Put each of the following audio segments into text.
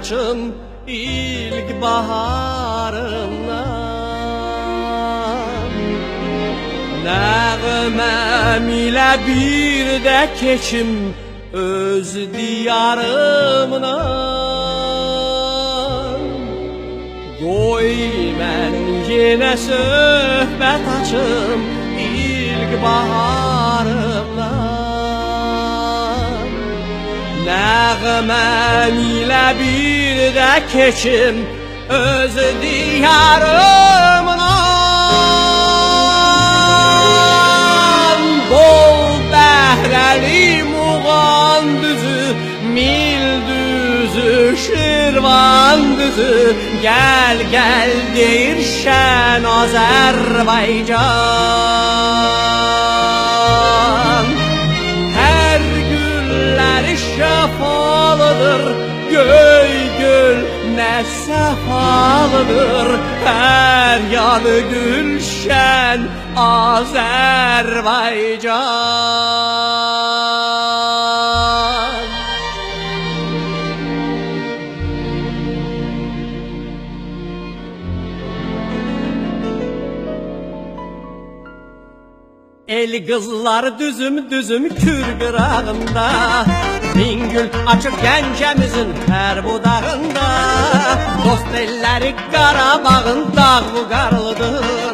açım ilk baharımdan. Nəğməm ilə bir də keçim öz diyarımdan. Qoy mən yenə söhbət açım ilk baharımdan. Nəğməm ilə bir də keçim öz diyarımdan. Bol bəhrəli Muğan düzü, Mil düzü, Şirvan düzü, gəl gəl deyir şən Azərbaycan. Hər gülləri şəfalıdır, göy göl nə səfalıdır, hər yanı gülşən Azərbaycan. El qızları düzüm düzüm Kür qırağında, min gül açıb Gəncəmizin hər budağında. Dost elləri Qarabağın dağ buqarlıdır,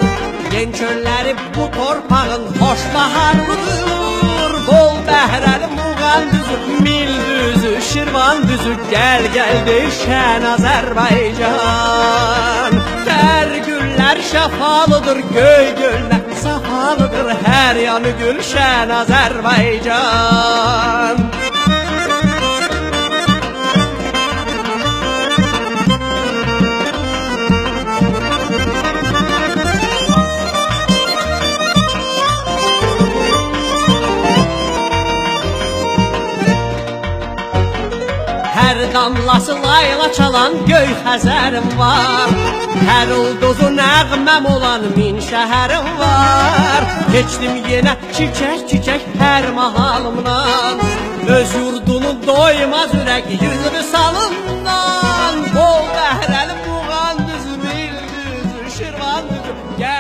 gen çölləri bu torpağın xoş baharlıdır. Bol bəhrəli Muğan düzü, Mil düzü, Şirvan düzü, gəl gəl deyişən Azərbaycan. Hər güllər şəfalıdır, göy göllər safalıdır, hər yanı gülşən Azərbaycan. Hər damlası layla çalan göy Xəzərim var, hər ulduzu nəğməm olan min şəhərim var. Keçdim yenə çiçək çiçək hər mahalımdan, öz yurdunu doymaz ürək yüz vüsalından. Bol bəhrəli Muğan düzü, Mil düzü, Şirvan düzü, gəl